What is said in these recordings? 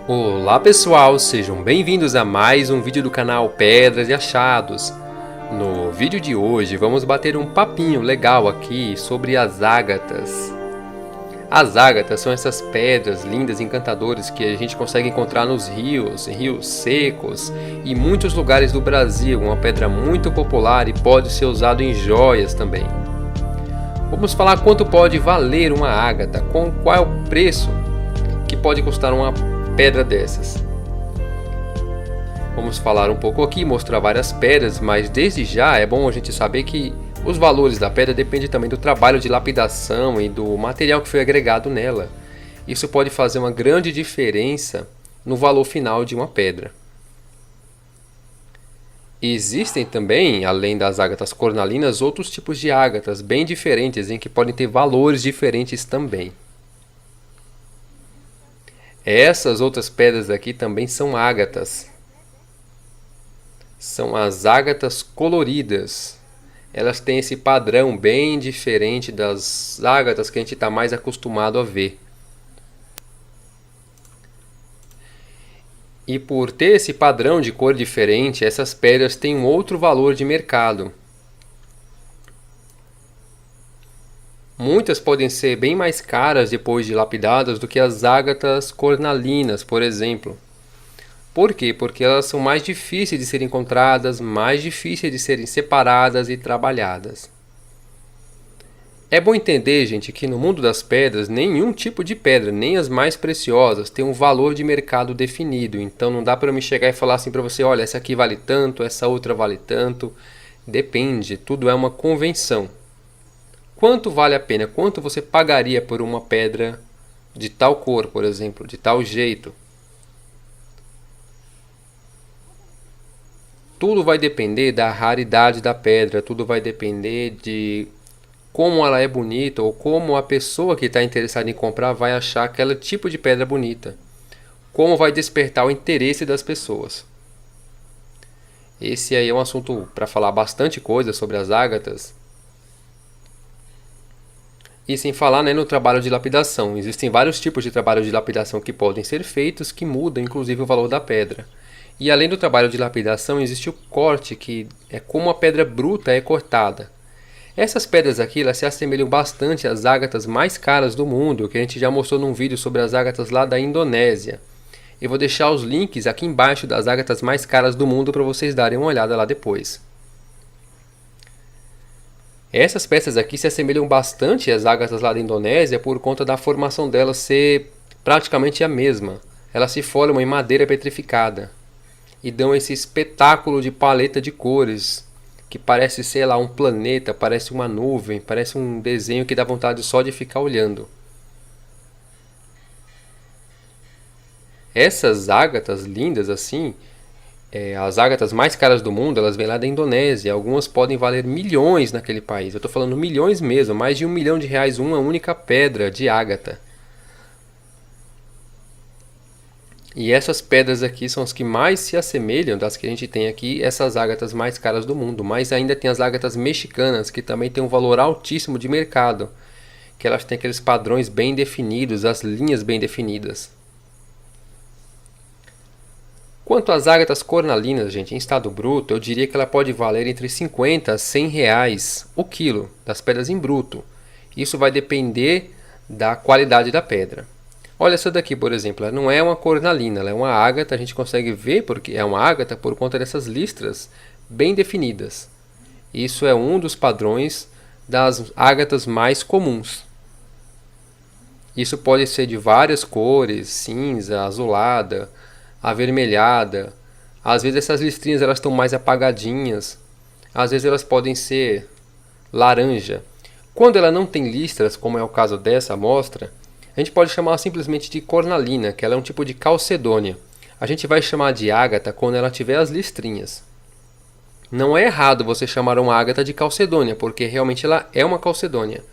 Olá pessoal, sejam bem-vindos a mais um vídeo do canal Pedras e Achados. No vídeo de hoje vamos bater um papinho legal aqui sobre as ágatas. As ágatas são essas pedras lindas e encantadoras que a gente consegue encontrar nos rios secos e muitos lugares do Brasil. Uma pedra muito popular e pode ser usado em joias também. Vamos falar quanto pode valer uma ágata, qual é o preço que pode custar uma pedra dessas. Vamos falar um pouco aqui, mostrar várias pedras, mas desde já é bom a gente saber que os valores da pedra dependem também do trabalho de lapidação e do material que foi agregado nela. Isso pode fazer uma grande diferença no valor final de uma pedra. Existem também, além das ágatas cornalinas, outros tipos de ágatas bem diferentes em que podem ter valores diferentes também. Essas outras pedras aqui também são ágatas. São as ágatas coloridas. Elas têm esse padrão bem diferente das ágatas que a gente está mais acostumado a ver. E por ter esse padrão de cor diferente, essas pedras têm um outro valor de mercado. Muitas podem ser bem mais caras depois de lapidadas do que as ágatas cornalinas, por exemplo. Por quê? Porque elas são mais difíceis de serem encontradas, mais difíceis de serem separadas e trabalhadas. É bom entender, gente, que no mundo das pedras, nenhum tipo de pedra, nem as mais preciosas, tem um valor de mercado definido. Então não dá para me chegar e falar assim para você, olha, essa aqui vale tanto, essa outra vale tanto. Depende, tudo é uma convenção. Quanto vale a pena? Quanto você pagaria por uma pedra de tal cor, por exemplo, de tal jeito? Tudo vai depender da raridade da pedra, tudo vai depender de como ela é bonita ou como a pessoa que está interessada em comprar vai achar aquele tipo de pedra bonita. Como vai despertar o interesse das pessoas. Esse aí é um assunto para falar bastante coisa sobre as ágatas. E sem falar, no trabalho de lapidação. Existem vários tipos de trabalho de lapidação que podem ser feitos, que mudam inclusive o valor da pedra. E além do trabalho de lapidação, existe o corte, que é como a pedra bruta é cortada. Essas pedras aqui elas se assemelham bastante às ágatas mais caras do mundo, que a gente já mostrou num vídeo sobre as ágatas lá da Indonésia. Eu vou deixar os links aqui embaixo das ágatas mais caras do mundo para vocês darem uma olhada lá depois. Essas peças aqui se assemelham bastante às ágatas lá da Indonésia por conta da formação delas ser praticamente a mesma. Elas se formam em madeira petrificada e dão esse espetáculo de paleta de cores que parece, sei lá, um planeta, parece uma nuvem, parece um desenho que dá vontade só de ficar olhando. Essas ágatas lindas assim, as ágatas mais caras do mundo, elas vêm lá da Indonésia. Algumas podem valer milhões naquele país. Eu estou falando milhões mesmo, mais de R$ 1 milhão uma única pedra de ágata. E essas pedras aqui são as que mais se assemelham das que a gente tem aqui, essas ágatas mais caras do mundo. Mas ainda tem as ágatas mexicanas, que também tem um valor altíssimo de mercado. Que elas têm aqueles padrões bem definidos, as linhas bem definidas. Quanto às ágatas cornalinas, gente, em estado bruto, eu diria que ela pode valer entre 50 a 100 reais o quilo das pedras em bruto. Isso vai depender da qualidade da pedra. Olha essa daqui, por exemplo, ela não é uma cornalina, ela é uma ágata, a gente consegue ver porque é uma ágata por conta dessas listras bem definidas. Isso é um dos padrões das ágatas mais comuns. Isso pode ser de várias cores, cinza, azulada, avermelhada. Às vezes essas listrinhas elas estão mais apagadinhas. Às vezes elas podem ser laranja. Quando ela não tem listras, como é o caso dessa amostra, a gente pode chamar simplesmente de cornalina, que ela é um tipo de calcedônia. A gente vai chamar de ágata quando ela tiver as listrinhas. Não é errado você chamar uma ágata de calcedônia, porque realmente ela é uma calcedônia.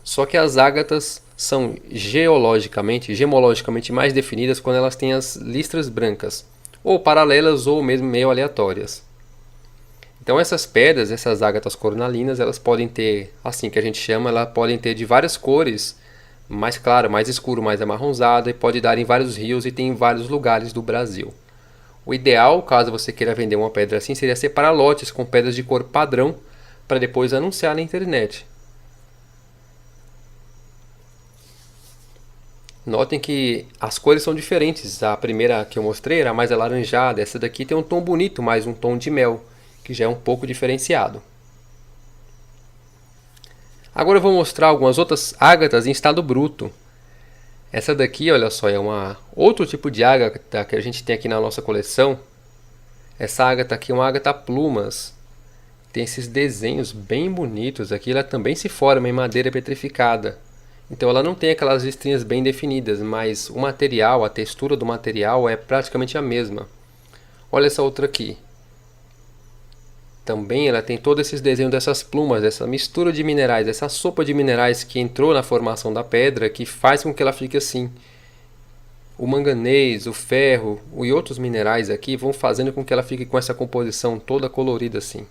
Só que as ágatas são gemologicamente mais definidas quando elas têm as listras brancas, ou paralelas ou mesmo meio aleatórias. Então essas pedras, essas ágatas cornalinas, elas podem ter, assim que a gente chama, elas podem ter de várias cores, mais claro, mais escuro, mais amarronzado, e pode dar em vários rios e tem em vários lugares do Brasil. O ideal, caso você queira vender uma pedra assim, seria separar lotes com pedras de cor padrão para depois anunciar na internet. Notem que as cores são diferentes. A primeira que eu mostrei era mais alaranjada, essa daqui tem um tom bonito, mais um tom de mel, que já é um pouco diferenciado. Agora eu vou mostrar algumas outras ágatas em estado bruto. Essa daqui, olha só, é outro tipo de ágata que a gente tem aqui na nossa coleção. Essa ágata aqui é uma ágata plumas. Tem esses desenhos bem bonitos aqui. Ela também se forma em madeira petrificada. Então ela não tem aquelas listrinhas bem definidas, mas o material, a textura do material é praticamente a mesma. Olha essa outra aqui. Também ela tem todos esses desenhos dessas plumas, essa mistura de minerais, essa sopa de minerais que entrou na formação da pedra, que faz com que ela fique assim. O manganês, o ferro e outros minerais aqui vão fazendo com que ela fique com essa composição toda colorida assim.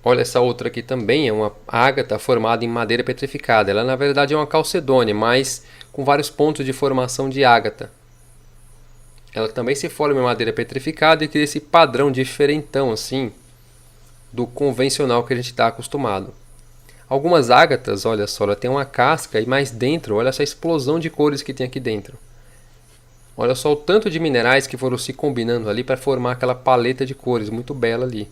Olha essa outra aqui também, é uma ágata formada em madeira petrificada. Ela na verdade é uma calcedônia, mas com vários pontos de formação de ágata. Ela também se forma em madeira petrificada e cria esse padrão diferentão assim do convencional que a gente está acostumado. Algumas ágatas, olha só, ela tem uma casca e mais dentro, olha essa explosão de cores que tem aqui dentro. Olha só o tanto de minerais que foram se combinando ali para formar aquela paleta de cores muito bela ali.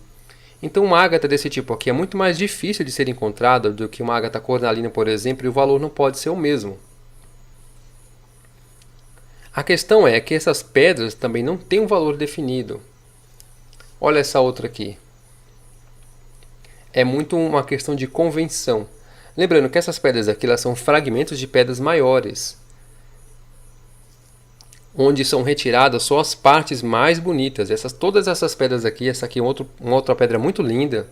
Então uma ágata desse tipo aqui é muito mais difícil de ser encontrada do que uma ágata cornalina, por exemplo, e o valor não pode ser o mesmo. A questão é que essas pedras também não têm um valor definido. Olha essa outra aqui. É muito uma questão de convenção. Lembrando que essas pedras aqui elas são fragmentos de pedras maiores, onde são retiradas só as partes mais bonitas. Todas essas pedras aqui, essa aqui é uma outra pedra muito linda.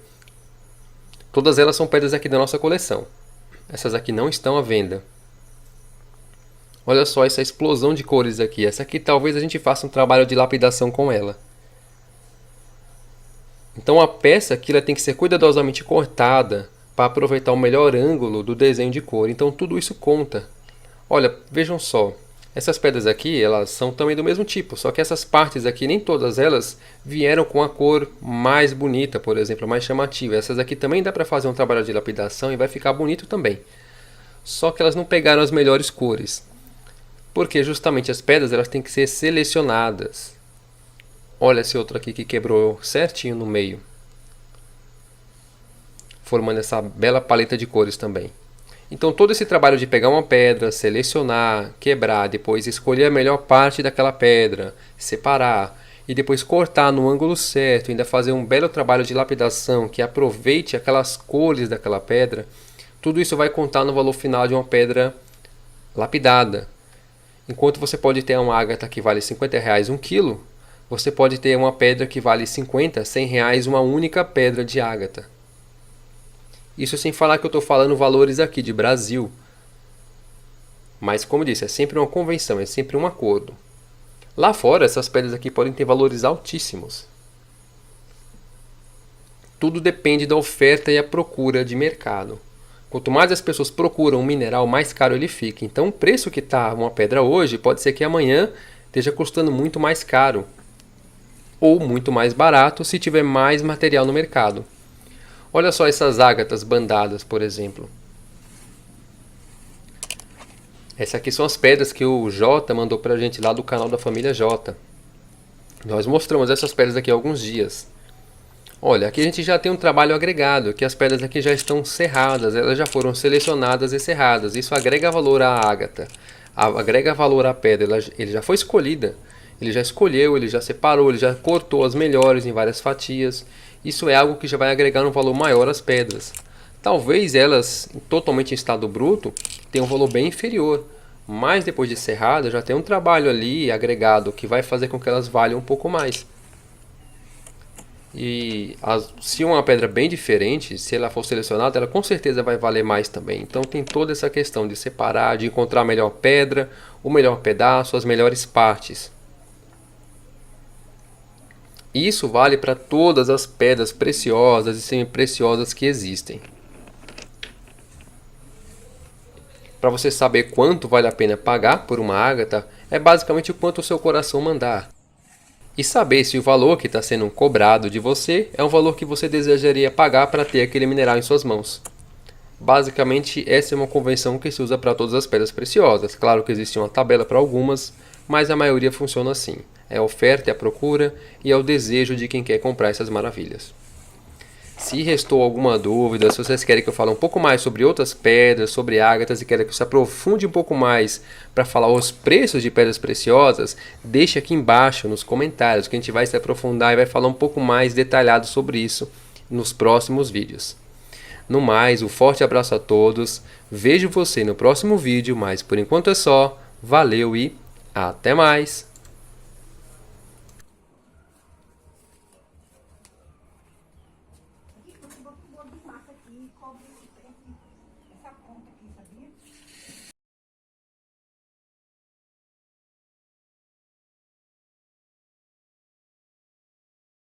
Todas elas são pedras aqui da nossa coleção. Essas aqui não estão à venda. Olha só essa explosão de cores aqui. Essa aqui talvez a gente faça um trabalho de lapidação com ela. Então a peça aqui ela tem que ser cuidadosamente cortada para aproveitar o melhor ângulo do desenho de cor. Então tudo isso conta. Olha, vejam só. Essas pedras aqui elas são também do mesmo tipo. Só que essas partes aqui, nem todas elas vieram com a cor mais bonita, por exemplo, mais chamativa. Essas aqui também dá para fazer um trabalho de lapidação e vai ficar bonito também. Só que elas não pegaram as melhores cores. Porque justamente as pedras elas têm que ser selecionadas. Olha esse outro aqui que quebrou certinho no meio, formando essa bela paleta de cores também. Então todo esse trabalho de pegar uma pedra, selecionar, quebrar, depois escolher a melhor parte daquela pedra, separar e depois cortar no ângulo certo, ainda fazer um belo trabalho de lapidação que aproveite aquelas cores daquela pedra, tudo isso vai contar no valor final de uma pedra lapidada. Enquanto você pode ter uma ágata que vale R$50 um quilo, você pode ter uma pedra que vale 50, 100 reais uma única pedra de ágata. Isso sem falar que eu estou falando valores aqui de Brasil. Mas como eu disse, é sempre uma convenção, é sempre um acordo. Lá fora essas pedras aqui podem ter valores altíssimos. Tudo depende da oferta e a procura de mercado. Quanto mais as pessoas procuram um mineral, mais caro ele fica. Então o preço que está uma pedra hoje, pode ser que amanhã esteja custando muito mais caro. Ou muito mais barato se tiver mais material no mercado. Olha só essas ágatas bandadas, por exemplo. Essas aqui são as pedras que o Jota mandou para a gente lá do canal da família Jota. Nós mostramos essas pedras aqui há alguns dias. Olha, aqui a gente já tem um trabalho agregado, que as pedras aqui já estão serradas, elas já foram selecionadas e serradas. Isso agrega valor à ágata, agrega valor à pedra, ele já foi escolhida, ele já escolheu, ele já separou, ele já cortou as melhores em várias fatias. Isso é algo que já vai agregar um valor maior às pedras. Talvez elas, totalmente em estado bruto, tenham um valor bem inferior, mas depois de serrada já tem um trabalho ali agregado que vai fazer com que elas valham um pouco mais. E se uma pedra bem diferente, se ela for selecionada, ela com certeza vai valer mais também. Então tem toda essa questão de separar, de encontrar a melhor pedra, o melhor pedaço, as melhores partes. Isso vale para todas as pedras preciosas e semi-preciosas que existem. Para você saber quanto vale a pena pagar por uma ágata, é basicamente o quanto o seu coração mandar. E saber se o valor que está sendo cobrado de você é um valor que você desejaria pagar para ter aquele mineral em suas mãos. Basicamente, essa é uma convenção que se usa para todas as pedras preciosas. Claro que existe uma tabela para algumas, mas a maioria funciona assim. É a oferta e a procura e é o desejo de quem quer comprar essas maravilhas. Se restou alguma dúvida, se vocês querem que eu fale um pouco mais sobre outras pedras, sobre ágatas e querem que eu se aprofunde um pouco mais para falar os preços de pedras preciosas, deixe aqui embaixo nos comentários que a gente vai se aprofundar e vai falar um pouco mais detalhado sobre isso nos próximos vídeos. No mais, um forte abraço a todos, vejo você no próximo vídeo, mas por enquanto é só, valeu e até mais!